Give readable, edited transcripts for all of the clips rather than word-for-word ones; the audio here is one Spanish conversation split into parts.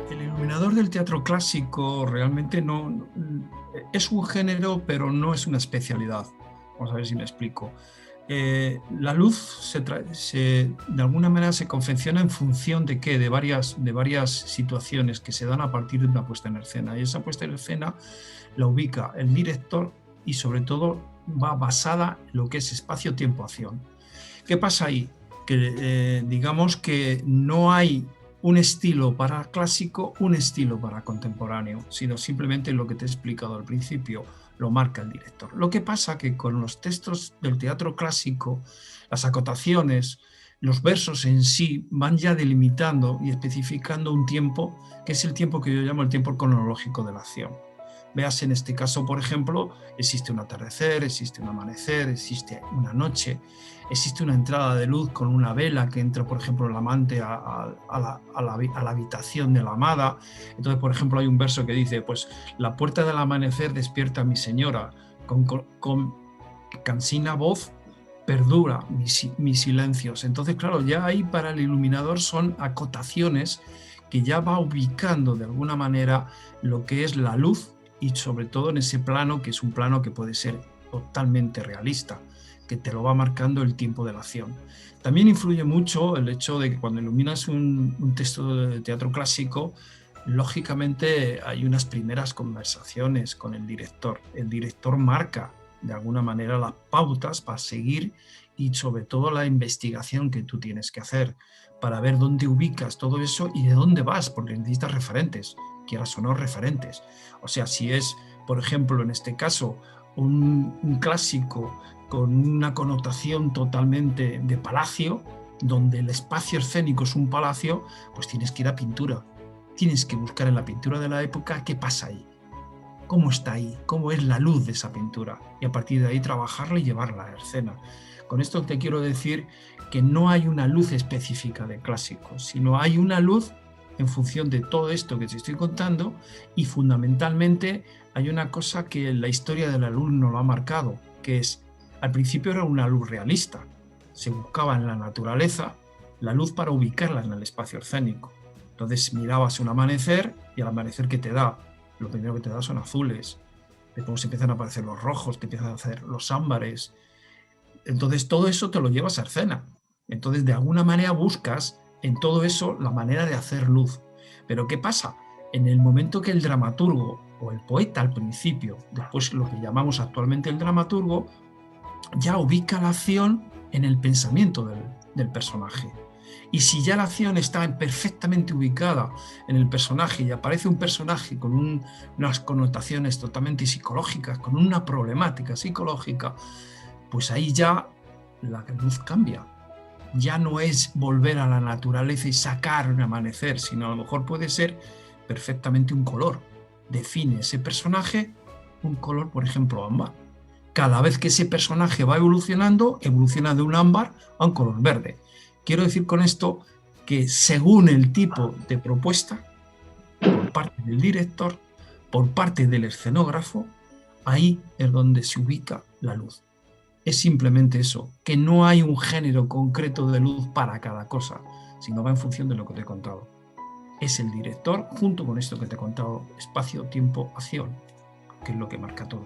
El iluminador del teatro clásico realmente es un género, pero no es una especialidad. Vamos a ver si me explico. La luz de alguna manera se confecciona en función de ¿qué? De varias situaciones que se dan a partir de una puesta en escena. Y esa puesta en escena la ubica el director y sobre todo va basada en lo que es espacio, tiempo, acción. ¿Qué pasa ahí? Que digamos que no hay un estilo para clásico, un estilo para contemporáneo, sino simplemente lo que te he explicado al principio, lo marca el director. Lo que pasa que con los textos del teatro clásico, las acotaciones, los versos en sí van ya delimitando y especificando un tiempo, que es el tiempo que yo llamo el tiempo cronológico de la acción. Veas, en este caso, por ejemplo, existe un atardecer, existe un amanecer, existe una noche, existe una entrada de luz con una vela que entra, por ejemplo, el amante a la habitación de la amada. Entonces, por ejemplo, hay un verso que dice, pues, la puerta del amanecer despierta a mi señora, con cansina voz perdura mis silencios. Entonces, claro, ya ahí para el iluminador son acotaciones que ya va ubicando de alguna manera lo que es la luz, y sobre todo en ese plano, que es un plano que puede ser totalmente realista, que te lo va marcando el tiempo de la acción. También influye mucho el hecho de que cuando iluminas un texto de teatro clásico, lógicamente hay unas primeras conversaciones con el director. El director marca de alguna manera las pautas para seguir y sobre todo la investigación que tú tienes que hacer para ver dónde ubicas todo eso y de dónde vas, porque necesitas referentes, quieras o no referentes. O sea, si es, por ejemplo, en este caso, un clásico con una connotación totalmente de palacio, donde el espacio escénico es un palacio, pues tienes que ir a pintura. Tienes que buscar en la pintura de la época qué pasa ahí, cómo está ahí, cómo es la luz de esa pintura, y a partir de ahí trabajarla y llevarla a escena. Con esto te quiero decir que no hay una luz específica de clásicos, sino hay una luz en función de todo esto que te estoy contando, y fundamentalmente hay una cosa que la historia de la luz nos lo ha marcado, que es, al principio era una luz realista, se buscaba en la naturaleza la luz para ubicarla en el espacio escénico. Entonces mirabas un amanecer y al amanecer que te da, lo primero que te da son azules, después empiezan a aparecer los rojos, te empiezan a hacer los ámbares. Entonces todo eso te lo llevas a escena. Entonces de alguna manera buscas en todo eso la manera de hacer luz. Pero ¿qué pasa? En el momento que el dramaturgo o el poeta al principio, después lo que llamamos actualmente el dramaturgo, ya ubica la acción en el pensamiento del personaje. Y si ya la acción está perfectamente ubicada en el personaje y aparece un personaje con unas connotaciones totalmente psicológicas, con una problemática psicológica, pues ahí ya la luz cambia. Ya no es volver a la naturaleza y sacar un amanecer, sino a lo mejor puede ser perfectamente un color. Define ese personaje un color, por ejemplo, ámbar. Cada vez que ese personaje va evolucionando, evoluciona de un ámbar a un color verde. Quiero decir con esto que según el tipo de propuesta, por parte del director, por parte del escenógrafo, ahí es donde se ubica la luz. Es simplemente eso, que no hay un género concreto de luz para cada cosa, sino va en función de lo que te he contado. Es el director, junto con esto que te he contado, espacio, tiempo, acción, que es lo que marca todo,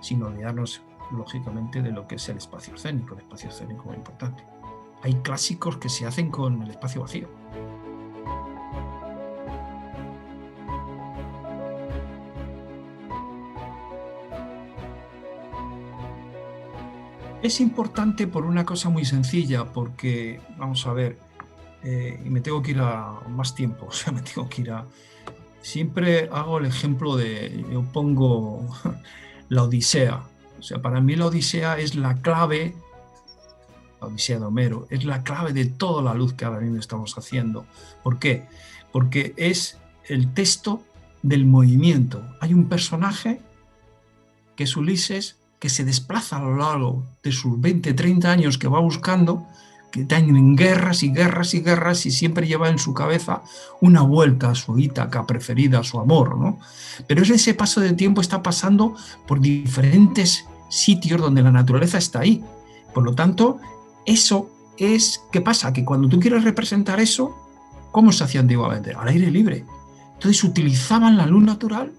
sin olvidarnos, lógicamente, de lo que es el espacio escénico. El espacio escénico es muy importante. Hay clásicos que se hacen con el espacio vacío. Es importante por una cosa muy sencilla, porque, vamos a ver, y me tengo que ir a más tiempo, o sea, me tengo que ir a... Siempre hago el ejemplo yo pongo la Odisea. O sea, para mí la Odisea es la clave, la Odisea de Homero, es la clave de toda la luz que ahora mismo estamos haciendo. ¿Por qué? Porque es el texto del movimiento. Hay un personaje que es Ulises, que se desplaza a lo largo de sus 20, 30 años que va buscando, que están en guerras y guerras y guerras, y siempre lleva en su cabeza una vuelta a su Ítaca preferida, a su amor, ¿no? Pero ese paso de tiempo está pasando por diferentes sitios donde la naturaleza está ahí. Por lo tanto, eso es... ¿Qué pasa? Que cuando tú quieres representar eso, ¿cómo se hacía antiguamente? Al aire libre. Entonces utilizaban la luz natural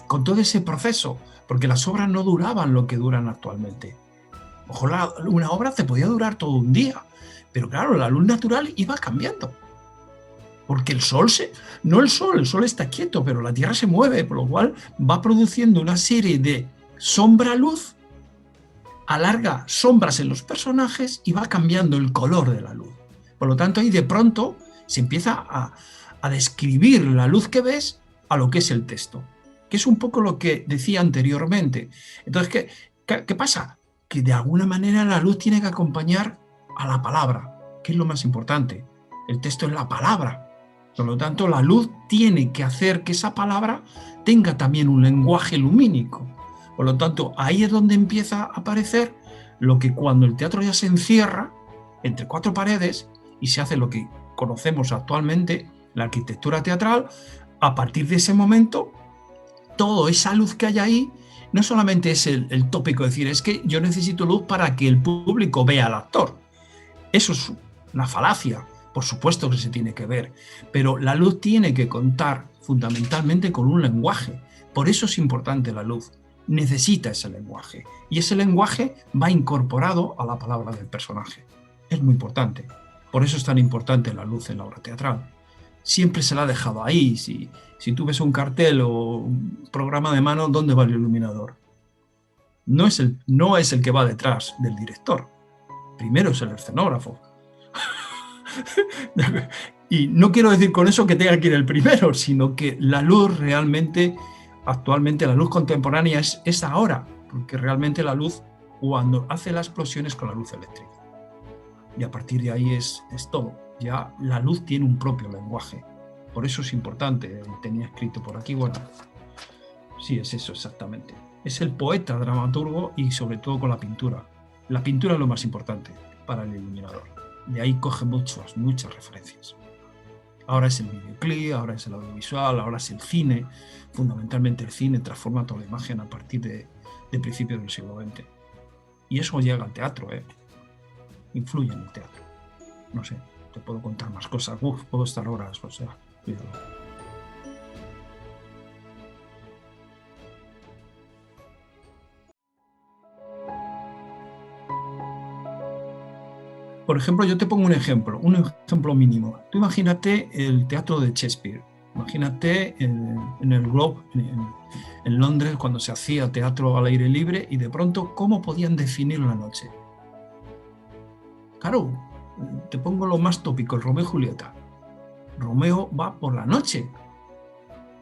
con todo ese proceso, porque las obras no duraban lo que duran actualmente. Ojo, una obra te podía durar todo un día, pero claro, la luz natural iba cambiando. Porque el sol el sol está quieto, pero la Tierra se mueve, por lo cual va produciendo una serie de sombra-luz, alarga sombras en los personajes y va cambiando el color de la luz. Por lo tanto, ahí de pronto se empieza a describir la luz que ves a lo que es el texto, que es un poco lo que decía anteriormente. Entonces, ¿qué pasa? Que de alguna manera la luz tiene que acompañar a la palabra, que es lo más importante. El texto es la palabra. Por lo tanto, la luz tiene que hacer que esa palabra tenga también un lenguaje lumínico. Por lo tanto, ahí es donde empieza a aparecer lo que cuando el teatro ya se encierra entre cuatro paredes y se hace lo que conocemos actualmente, la arquitectura teatral, a partir de ese momento, toda esa luz que hay ahí, no solamente es el tópico de decir, es que yo necesito luz para que el público vea al actor. Eso es una falacia. Por supuesto que se tiene que ver, pero la luz tiene que contar fundamentalmente con un lenguaje. Por eso es importante la luz. Necesita ese lenguaje. Y ese lenguaje va incorporado a la palabra del personaje. Es muy importante. Por eso es tan importante la luz en la obra teatral. Siempre se la ha dejado ahí. Si tú ves un cartel o un programa de mano, ¿dónde va el iluminador? No es el que va detrás del director. Primero es el escenógrafo. Y no quiero decir con eso que tenga que ir el primero, sino que la luz realmente, actualmente la luz contemporánea es ahora, porque realmente la luz cuando hace la explosión es con la luz eléctrica. Y a partir de ahí es todo. Ya la luz tiene un propio lenguaje. Por eso es importante. Tenía escrito por aquí, bueno, sí, es eso exactamente. Es el poeta, dramaturgo y sobre todo con la pintura. La pintura es lo más importante para el iluminador. De ahí coge muchas referencias. Ahora es el videoclip, ahora es el audiovisual, ahora es el cine. Fundamentalmente el cine transforma toda la imagen a partir de principios del siglo XX. Y eso llega al teatro, influye en el teatro. No sé, te puedo contar más cosas. Puedo estar horas, o sea, cuídalo. Por ejemplo, yo te pongo un ejemplo mínimo. Tú imagínate el teatro de Shakespeare. Imagínate en el Globe, en Londres, cuando se hacía teatro al aire libre y de pronto, ¿cómo podían definir la noche? Claro, te pongo lo más tópico, el Romeo y Julieta. Romeo va por la noche,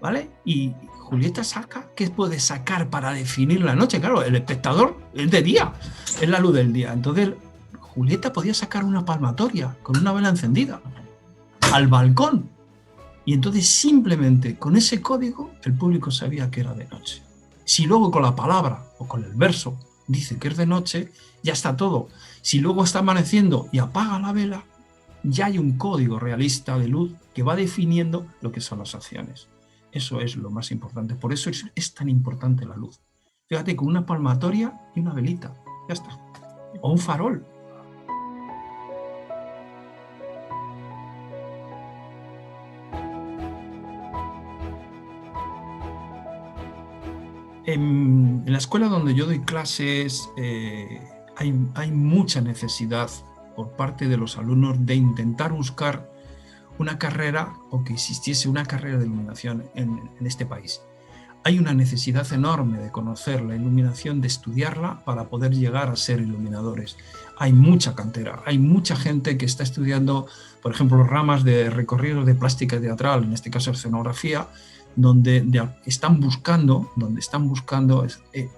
¿vale? Y Julieta saca, ¿qué puede sacar para definir la noche? Claro, el espectador es de día, es la luz del día. Entonces, Julieta podía sacar una palmatoria con una vela encendida al balcón. Y entonces simplemente con ese código el público sabía que era de noche. Si luego con la palabra o con el verso dice que es de noche, ya está todo. Si luego está amaneciendo y apaga la vela, ya hay un código realista de luz que va definiendo lo que son las acciones. Eso es lo más importante. Por eso es tan importante la luz. Fíjate, con una palmatoria y una velita, ya está. O un farol. En la escuela donde yo doy clases hay mucha necesidad por parte de los alumnos de intentar buscar una carrera o que existiese una carrera de iluminación en este país. Hay una necesidad enorme de conocer la iluminación, de estudiarla para poder llegar a ser iluminadores. Hay mucha cantera, hay mucha gente que está estudiando, por ejemplo, ramas de recorridos de plástica teatral, en este caso escenografía, donde están buscando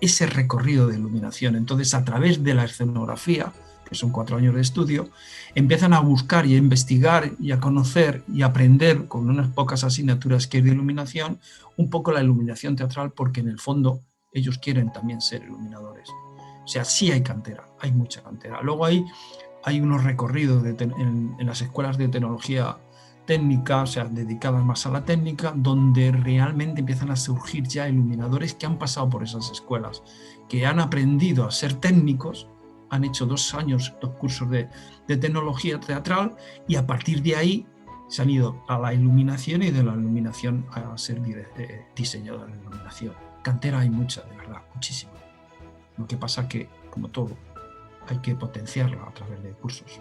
ese recorrido de iluminación. Entonces, a través de la escenografía, que son 4 años de estudio, empiezan a buscar y a investigar y a conocer y aprender con unas pocas asignaturas que es de iluminación, un poco la iluminación teatral, porque en el fondo ellos quieren también ser iluminadores. O sea, sí hay cantera, hay mucha cantera. Luego hay unos recorridos en las escuelas de tecnología técnica, o sea, dedicadas más a la técnica, donde realmente empiezan a surgir ya iluminadores que han pasado por esas escuelas, que han aprendido a ser técnicos, han hecho 2 años, 2 cursos de tecnología teatral, y a partir de ahí se han ido a la iluminación y de la iluminación a ser diseñador de iluminación. Cantera hay mucha, de verdad, muchísima. Lo que pasa que, como todo, hay que potenciarla a través de cursos.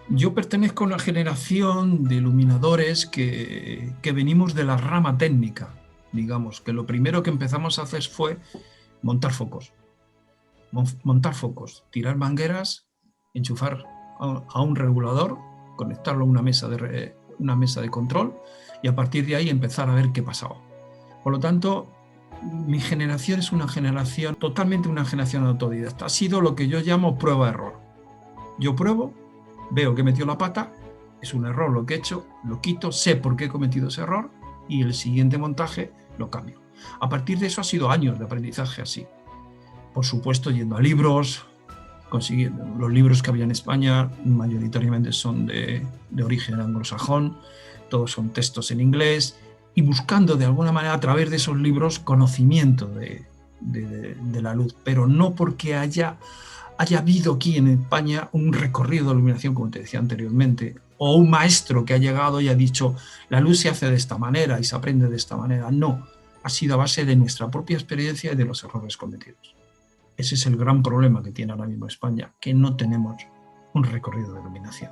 Yo pertenezco a una generación de iluminadores que venimos de la rama técnica, digamos, que lo primero que empezamos a hacer fue montar focos. Montar focos, tirar mangueras, enchufar a un regulador, conectarlo a una mesa de control y a partir de ahí empezar a ver qué pasaba. Por lo tanto, mi generación es totalmente una generación autodidacta. Ha sido lo que yo llamo prueba-error. Yo pruebo, veo que he metido la pata, es un error lo que he hecho, lo quito, sé por qué he cometido ese error y el siguiente montaje lo cambio. A partir de eso ha sido años de aprendizaje así. Por supuesto, yendo a libros, consiguiendo los libros que había en España, mayoritariamente son de origen anglosajón, todos son textos en inglés, y buscando de alguna manera a través de esos libros conocimiento de la luz, pero no porque haya habido aquí en España un recorrido de iluminación, como te decía anteriormente, o un maestro que ha llegado y ha dicho la luz se hace de esta manera y se aprende de esta manera. No, ha sido a base de nuestra propia experiencia y de los errores cometidos. Ese es el gran problema que tiene ahora mismo España, que no tenemos un recorrido de iluminación.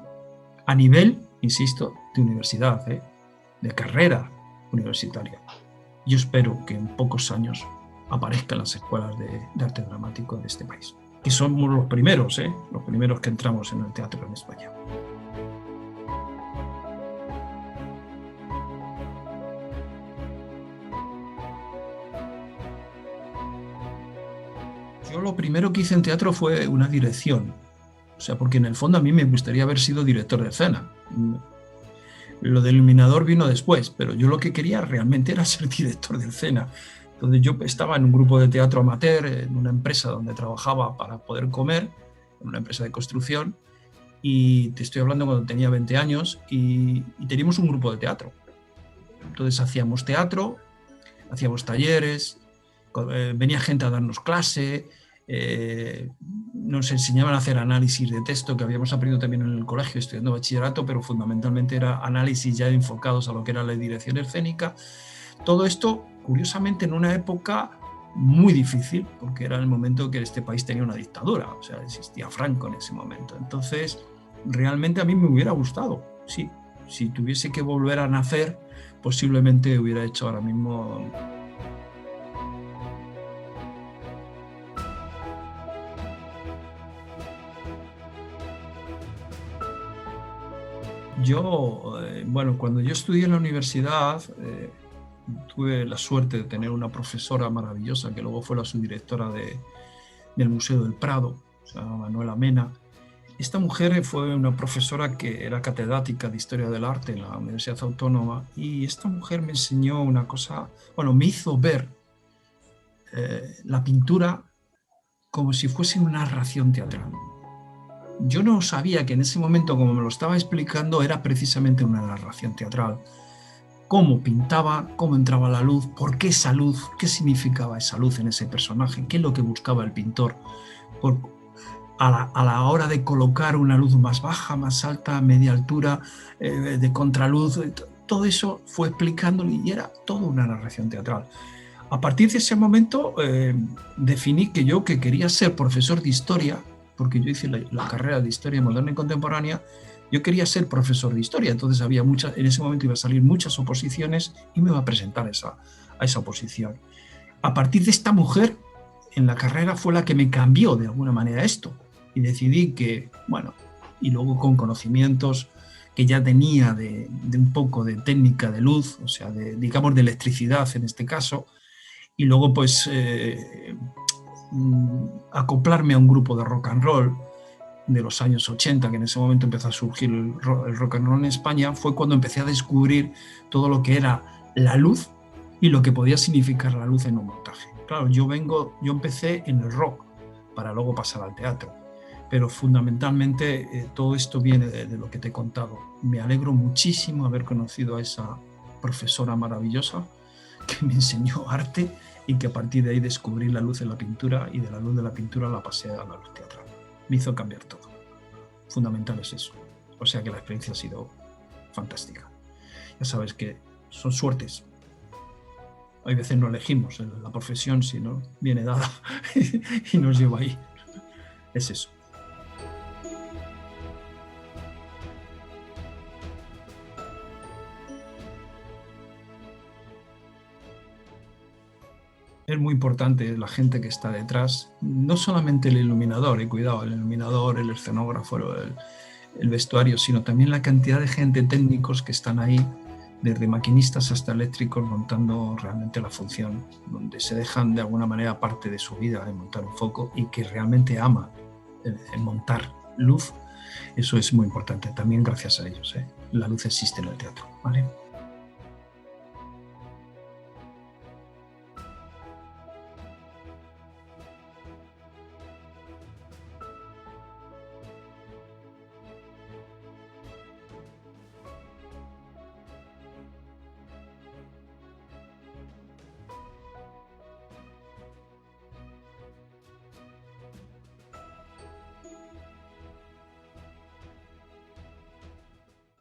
A nivel, insisto, de universidad, de carrera universitaria. Yo espero que en pocos años aparezcan las escuelas de arte dramático de este país, que somos los primeros que entramos en el teatro en España. Yo lo primero que hice en teatro fue una dirección, o sea, porque en el fondo a mí me gustaría haber sido director de escena. Lo de iluminador vino después, pero yo lo que quería realmente era ser director de escena. Entonces yo estaba en un grupo de teatro amateur, en una empresa donde trabajaba para poder comer, en una empresa de construcción, y te estoy hablando cuando tenía 20 años, y teníamos un grupo de teatro. Entonces hacíamos teatro, hacíamos talleres, venía gente a darnos clase, nos enseñaban a hacer análisis de texto, que habíamos aprendido también en el colegio estudiando bachillerato, pero fundamentalmente era análisis ya enfocados a lo que era la dirección escénica. Todo esto, curiosamente, en una época muy difícil, porque era el momento que este país tenía una dictadura, o sea, existía Franco en ese momento. Entonces, realmente a mí me hubiera gustado, sí, si tuviese que volver a nacer, posiblemente hubiera hecho ahora mismo... Cuando yo estudié en la universidad, tuve la suerte de tener una profesora maravillosa que luego fue la subdirectora del Museo del Prado, se llama Manuela Mena. Esta mujer fue una profesora que era catedrática de Historia del Arte en la Universidad Autónoma, y esta mujer me enseñó una cosa, me hizo ver la pintura como si fuese una narración teatral. Yo no sabía que en ese momento, como me lo estaba explicando, era precisamente una narración teatral. Cómo pintaba, cómo entraba la luz, por qué esa luz, qué significaba esa luz en ese personaje, qué es lo que buscaba el pintor. A la hora de colocar una luz más baja, más alta, media altura, de contraluz, todo eso fue explicándolo y era toda una narración teatral. A partir de ese momento definí que quería ser profesor de historia, porque yo hice la carrera de Historia Moderna y Contemporánea. Yo quería ser profesor de historia, entonces en ese momento iba a salir muchas oposiciones y me iba a presentar a esa oposición. A partir de esta mujer en la carrera fue la que me cambió de alguna manera esto, y decidí y luego con conocimientos que ya tenía de un poco de técnica de luz, o sea, de electricidad en este caso, y luego acoplarme a un grupo de rock and roll de los años 80, que en ese momento empezó a surgir el rock and roll en España, fue cuando empecé a descubrir todo lo que era la luz y lo que podía significar la luz en un montaje. Claro, yo empecé en el rock para luego pasar al teatro, pero fundamentalmente todo esto viene de lo que te he contado. Me alegro muchísimo haber conocido a esa profesora maravillosa que me enseñó arte y que a partir de ahí descubrí la luz en la pintura y de la luz de la pintura la pasé a la luz teatral. Me hizo cambiar todo. Fundamental es eso. O sea que la experiencia ha sido fantástica. Ya sabes que son suertes. Hay veces no elegimos la profesión, sino viene dada y nos lleva ahí. Es eso. Es muy importante la gente que está detrás, no solamente el iluminador, cuidado, el iluminador, el escenógrafo, el vestuario, sino también la cantidad de gente, técnicos que están ahí, desde maquinistas hasta eléctricos, montando realmente la función, donde se dejan de alguna manera parte de su vida en montar un foco y que realmente aman el montar luz. Eso es muy importante, también gracias a ellos. La luz existe en el teatro, ¿vale?